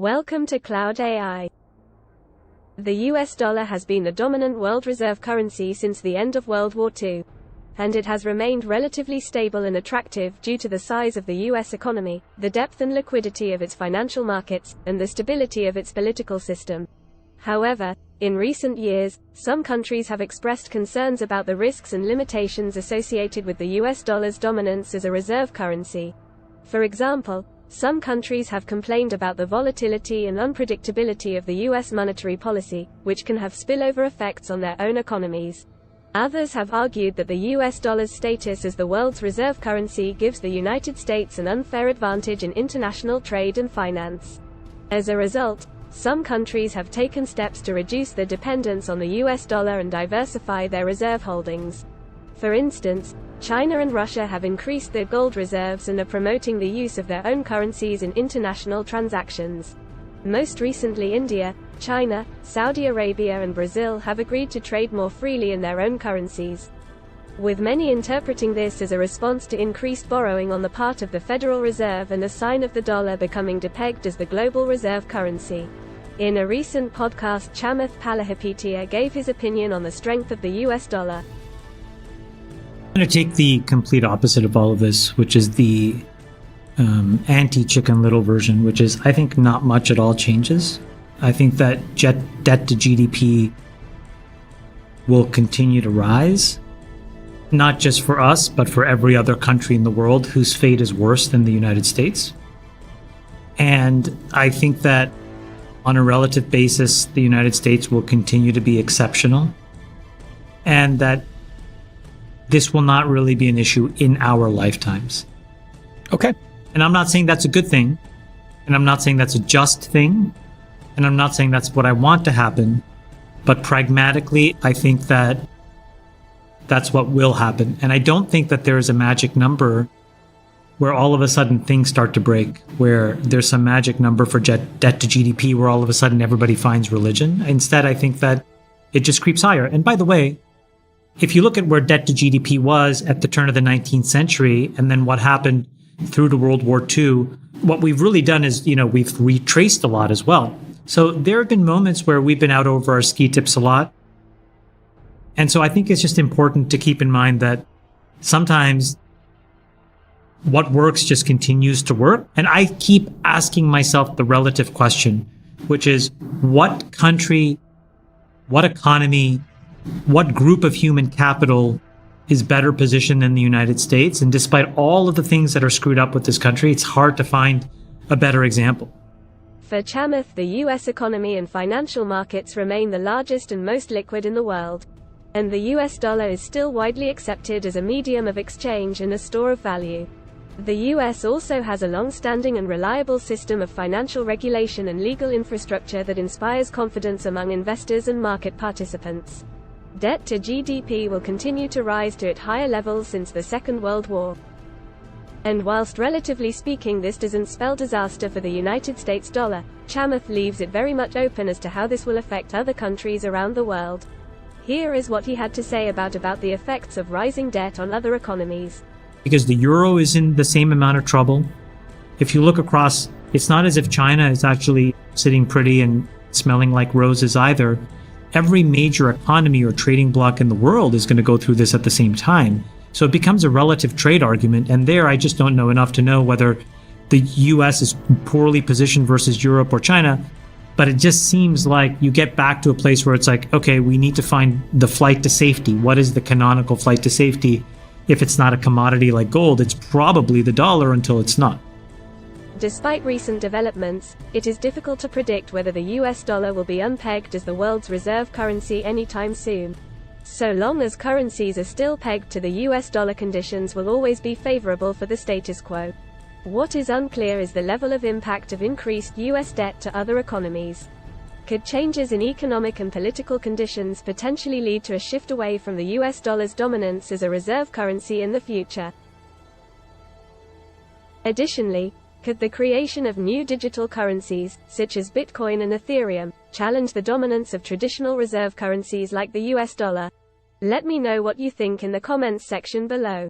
Welcome to Cloud AI. The US dollar has been the dominant world reserve currency since the end of World War II. And it has remained relatively stable and attractive due to the size of the US economy, the depth and liquidity of its financial markets, and the stability of its political system. However, in recent years, some countries have expressed concerns about the risks and limitations associated with the US dollar's dominance as a reserve currency. For example, some countries have complained about the volatility and unpredictability of the US monetary policy, which can have spillover effects on their own economies. Others have argued that the US dollar's status as the world's reserve currency gives the United States an unfair advantage in international trade and finance. As a result, some countries have taken steps to reduce their dependence on the US dollar and diversify their reserve holdings. For instance, China and Russia have increased their gold reserves and are promoting the use of their own currencies in international transactions. Most recently, India, China, Saudi Arabia and Brazil have agreed to trade more freely in their own currencies, with many interpreting this as a response to increased borrowing on the part of the Federal Reserve and a sign of the dollar becoming depegged as the global reserve currency. In a recent podcast, Chamath Palihapitiya gave his opinion on the strength of the US dollar. I'm going to take the complete opposite of all of this, which is the anti-Chicken Little version, which is, I think, not much at all changes. I think that debt to GDP will continue to rise, not just for us, but for every other country in the world whose fate is worse than the United States. And I think that on a relative basis, the United States will continue to be exceptional, and that this will not really be an issue in our lifetimes. Okay. And I'm not saying that's a good thing, and I'm not saying that's a just thing, and I'm not saying that's what I want to happen, but pragmatically, I think that that's what will happen. And I don't think that there is a magic number where all of a sudden things start to break, where there's some magic number for debt to GDP where all of a sudden everybody finds religion. Instead, I think that it just creeps higher. And by the way, if you look at where debt to GDP was at the turn of the 19th century, and then what happened through to World War II, what we've really done is, we've retraced a lot as well. So there have been moments where we've been out over our ski tips a lot. And so I think it's just important to keep in mind that sometimes what works just continues to work. And I keep asking myself the relative question, which is what country, what economy, what group of human capital is better positioned than the United States? And despite all of the things that are screwed up with this country, it's hard to find a better example. For Chamath, the US economy and financial markets remain the largest and most liquid in the world. And the US dollar is still widely accepted as a medium of exchange and a store of value. The US also has a long-standing and reliable system of financial regulation and legal infrastructure that inspires confidence among investors and market participants. Debt to GDP will continue to rise to higher levels since the Second World War. And whilst relatively speaking this doesn't spell disaster for the United States dollar, Chamath leaves it very much open as to how this will affect other countries around the world. Here is what he had to say about the effects of rising debt on other economies. Because the euro is in the same amount of trouble. If you look across, it's not as if China is actually sitting pretty and smelling like roses either. Every major economy or trading bloc in the world is going to go through this at the same time. So it becomes a relative trade argument. And there, I just don't know enough to know whether the US is poorly positioned versus Europe or China. But it just seems like you get back to a place where it's like, okay, we need to find the flight to safety. What is the canonical flight to safety? If it's not a commodity like gold, it's probably the dollar until it's not. Despite recent developments, it is difficult to predict whether the US dollar will be unpegged as the world's reserve currency anytime soon. So long as currencies are still pegged to the US dollar, conditions will always be favorable for the status quo. What is unclear is the level of impact of increased US debt to other economies. Could changes in economic and political conditions potentially lead to a shift away from the US dollar's dominance as a reserve currency in the future? Additionally, could the creation of new digital currencies, such as Bitcoin and Ethereum, challenge the dominance of traditional reserve currencies like the US dollar? Let me know what you think in the comments section below.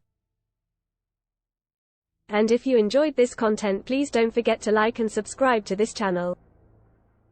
And if you enjoyed this content, please don't forget to like and subscribe to this channel.